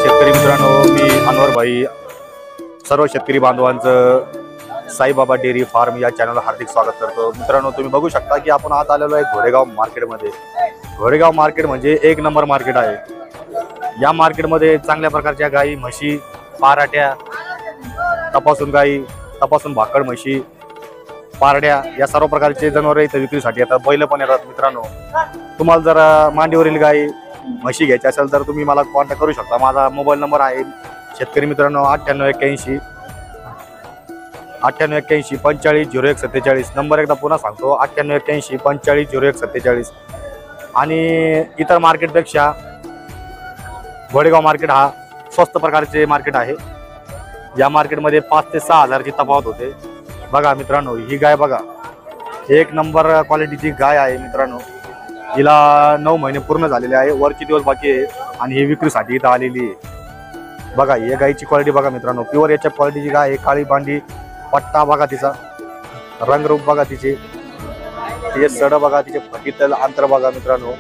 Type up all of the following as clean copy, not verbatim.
शेतकरी मित्रांनो, मी अनवर भाई सर्व शेतकरी बांधवांचं साईबाबा डेअरी फार्म या चॅनलला हार्दिक स्वागत करतो। मित्रांनो, तुम्ही बघू शकता की आपण आज आलेलो आहे घोडेगाव मार्केटमध्ये। घोडेगाव मार्केट म्हणजे एक नंबर मार्केट आहे। या मार्केटमध्ये चांगल्या प्रकारच्या गाई, म्हशी, पाराट्या, तपासून गाई, तपासून भाकड म्हशी, पारड्या या सर्व प्रकारचे जनावरे इथे विक्रीसाठी येतात। बैल पण येतात। मित्रांनो, तुम्हाला जर मांडीवरील गाई, म्हशी घ्यायची असेल तर तुम्ही मला कॉन्टॅक्ट करू शकता। माझा मोबाईल नंबर आहे शेतकरी मित्रांनो 9881 450147। नंबर एकदा पुन्हा सांगतो 9881 450147। आणि इतर मार्केटपेक्षा घोडेगाव मार्केट हा स्वस्त प्रकारचे मार्केट आहे। या मार्केटमध्ये 5 ते 6 हजारची तफावत होते। बघा मित्रांनो, ही गाय बघा, एक नंबर क्वालिटीची गाय आहे। मित्रांनो, हिला 9 महिने पूर्ण झालेले आहे, वरची दिवस बाकी आहे आणि ही विक्रीसाठी इथं आलेली आहे। बघा ही गायची क्वालिटी बघा मित्रांनो, प्युअर याच्या क्वालिटीची गाय आहे। काळी बांडी, पट्टा बघा, तिचा रंगरूप बघा, तिचे सड बघा, तिचे फटीतल अंतर बघा मित्रांनो,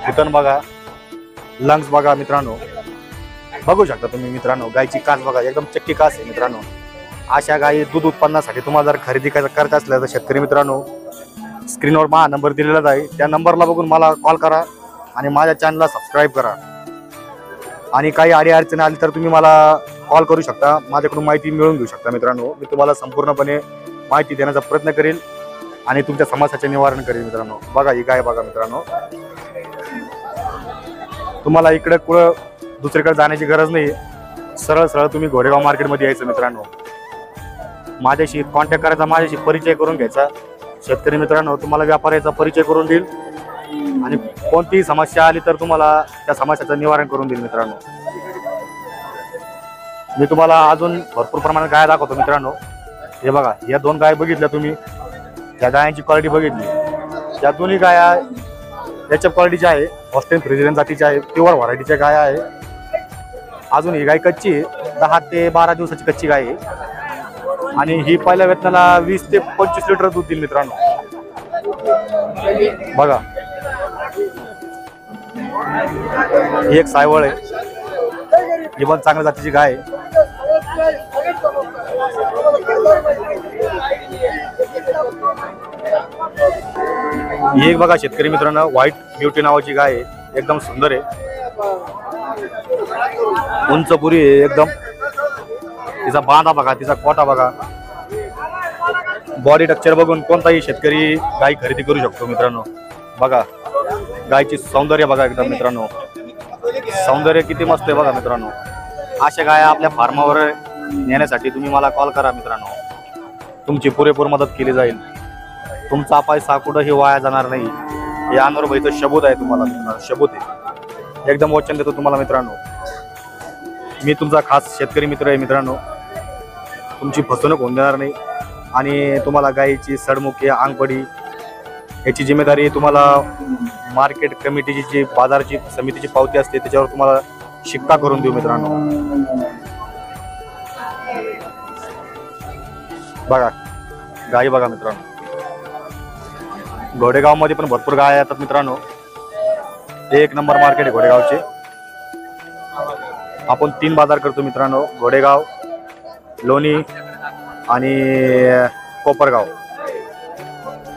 फुटन बघा, लंग्स बघा मित्रांनो, बघू शकता तुम्ही मित्रांनो। गायची कास बघा, एकदम चक्की कास आहे मित्रांनो। अशा गायी दूध उत्पन्नासाठी तुम्हाला जर खरेदी करत असल्या तर शेतकरी मित्रांनो, स्क्रीनवर माझा नंबर दिलेलाच आहे, त्या नंबरला बघून मला कॉल करा आणि माझ्या चॅनलला सबस्क्राईब करा। आणि काही अडचणी आली तर तुम्ही मला कॉल करू शकता, माझ्याकडून माहिती मिळवून घेऊ शकता। मित्रांनो, मी तुम्हाला संपूर्णपणे माहिती देण्याचा प्रयत्न करेल आणि तुमच्या समस्याचे निवारण करेल। मित्रांनो बघा ही गाय बघा मित्रांनो, तुम्हाला इकडे कुठं दुसरीकडे जाण्याची गरज नाही, सरळ सरळ तुम्ही घोडेगाव मार्केटमध्ये यायचं। मित्रांनो, माझ्याशी कॉन्टॅक्ट करायचा, माझ्याशी परिचय करून घ्यायचा। शेतकरी मित्रांनो, तुम्हाला व्यापाऱ्याचा परिचय करून देईल आणि कोणतीही समस्या आली तर तुम्हाला त्या समस्याचं निवारण करून देईल। मित्रांनो, मी तुम्हाला अजून भरपूर प्रमाणात गाय दाखवतो। मित्रांनो, हे बघा, या 2 गाय बघितल्या तुम्ही, त्या गायांची क्वालिटी बघितली, या दोन्ही गाया याच्या क्वालिटीच्या आहे, हॉस्टेन फ्रिजियन जातीच्या आहे, प्युअर व्हरायटीच्या गाय आहे। अजून ही गाय कच्ची आहे, 10 ते 12 दिवसाची कच्ची गाय आहे आणि ही पहिल्या वेतनाला 20 ते 25 लिटर दूध देईल। मित्रांनो बघा, ही एक सायवळ आहे, ही पण चांगल्या जातीची गाय आहे। ही एक बघा शेतकरी मित्रांनो, व्हाईट ब्युटी नावाची गाय आहे, एकदम सुंदर आहे, उंच पुरी आहे एकदम। तिचा बांधा बघा, तिचा कोटा बघा, बॉडी स्ट्रक्चर बघून कोणताही शेतकरी गाय खरेदी करू शकतो। मित्रांनो बघा, गायची सौंदर्य बघा एकदम। मित्रांनो, सौंदर्य किती मस्त आहे बघा मित्रांनो। अशा गाया आपल्या फार्मावर नेण्यासाठी तुम्ही मला कॉल करा। मित्रांनो, तुमची पुरेपूर मदत केली जाईल, तुमचा पैसा कुठंही वाया जाणार नाही, हे अनवर भाईचं शबूत आहे तुम्हाला, शबूत आहे, एकदम वचन देतो तुम्हाला। मित्रांनो, मी तुमचा खास शेतकरी मित्र आहे। मित्रांनो, तुमची फसवणूक होऊन देणार नाही आणि तुम्हाला गायीची सडमुखी, आंगपडी याची जिम्मेदारी तुम्हाला मार्केट कमिटीची, जी बाजारची समितीची पावती असते त्याच्यावर तुम्हाला शिक्का करून देऊ। मित्रांनो बघा गायी बघा मित्रांनो, घोडेगाव मध्ये पण भरपूर गाय येतात। मित्रांनो, एक नंबर मार्केट आहे घोडेगावचे। आपण 3 बाजार करतो मित्रांनो, घोडेगाव, लोणी आणि कोपरगाव,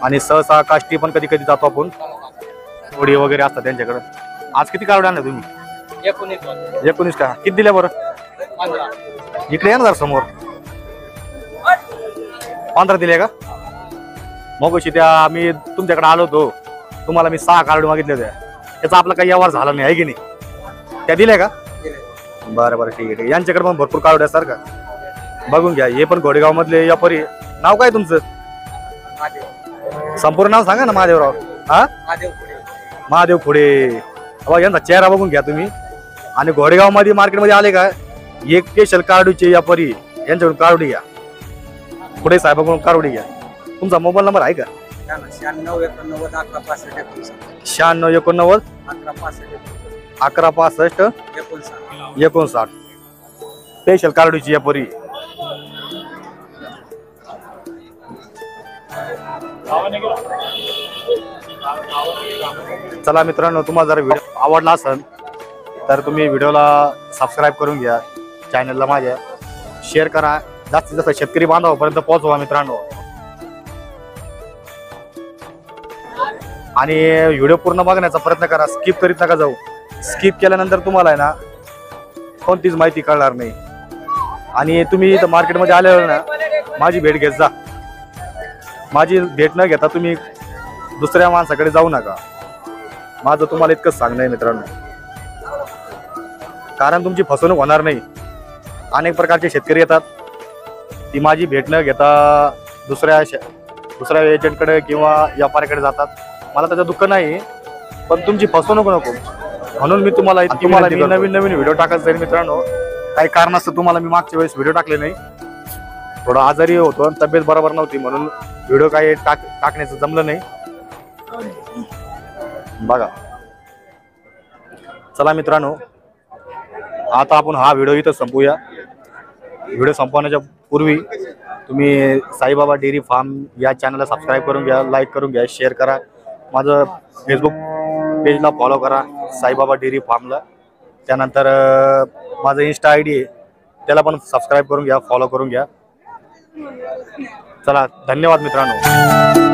आणि सहसा काष्टी पण कधी कधी जातो आपण, थोडी वगैरे असतात त्यांच्याकडे। आज किती कावडे आणले तुम्ही? 19 का? किती दिल्या बरं? 15। इकडे या ना जरा समोर, 15 दिले का? मग त्या मी तुमच्याकडे आलो होतो, तुम्हाला मी 6 कार्ड मागितले होते, त्याचा आपला काही व्यवहार झाला नाही आहे की नाही? त्या दिल्या का? बरं बरं, ठीक आहे। यांच्याकडे पण भरपूर कार्ड आहे सर का, बघून घ्या। हे पण घोडेगाव मधले व्यापारी। नाव काय तुमचं? संपूर्ण नाव सांगा ना। महादेवराव? हा, महादेव खुडे। यांचा चेहरा बघून घ्या तुम्ही। आणि घोडेगाव मध्ये मार्केटमध्ये आले का, एक स्पेशल कार्डूचे व्यापारी, यांच्याकडून कार्डी घ्या, खुडे साहेबांकडून कार्डी घ्या। तुमचा मोबाईल नंबर आहे का? 96 89 11 65 96 89 11 65 59। स्पेशल कार्डूची व्यापारी। चला मित्रांनो, तुम्हाला जर व्हिडिओ आवडला असेल तर तुम्ही व्हिडिओला सबस्क्राईब करून घ्या, चॅनलला माझ्या शेअर करा, जास्तीत जास्त शेतकरी बांधवापर्यंत पोहोचवा मित्रांनो. आणि व्हिडिओ पूर्ण बघण्याचा प्रयत्न करा, स्किप करीत नका जाऊ. स्किप केल्यानंतर तुम्हाला आहे ना कोणतीच माहिती कळणार नाही. आणि तुम्ही इथं मार्केटमध्ये आल्यावर ना माझी भेट घेत जा. माझी भेट न घेता तुम्ही दुसऱ्या माणसाकडे जाऊ नका. माझं तुम्हाला इतकंच सांगणं आहे मित्रांनो, कारण तुमची फसवणूक होणार नाही. अनेक प्रकारचे शेतकरी येतात, ती माझी भेट न घेता दुसऱ्या एजंटकडे किंवा व्यापाऱ्याकडे जातात. मला त्याचं दुःख नाही, पण तुमची फसवणूक नको म्हणून मी तुम्हाला नवीन नवीन व्हिडिओ टाकत जाईल मित्रांनो. काही कारणास्तव तुम्हाला मी मागच्या वेळेस व्हिडिओ टाकले नाही, थोडं आजारी होतो आणि तब्येत बरोबर नव्हती म्हणून व्हिडिओ काही टाकण्याचं जमलं नाही. बघा चला मित्रांनो, आता आपण हा व्हिडिओ इथं संपवूया. व्हिडिओ संपवण्याच्या पूर्वी तुम्ही साईबाबा डेअरी फार्म या चॅनलला सबस्क्राईब करून घ्या, लाईक करून घ्या, शेअर करा. माझं फेसबुक पेजला फॉलो करा साईबाबा डेअरी फार्मला. त्यानंतर माझं इंस्टा ID आहे, त्याला पण सबस्क्राईब करून घ्या, फॉलो करून घ्या. चला धन्यवाद मित्रांनो.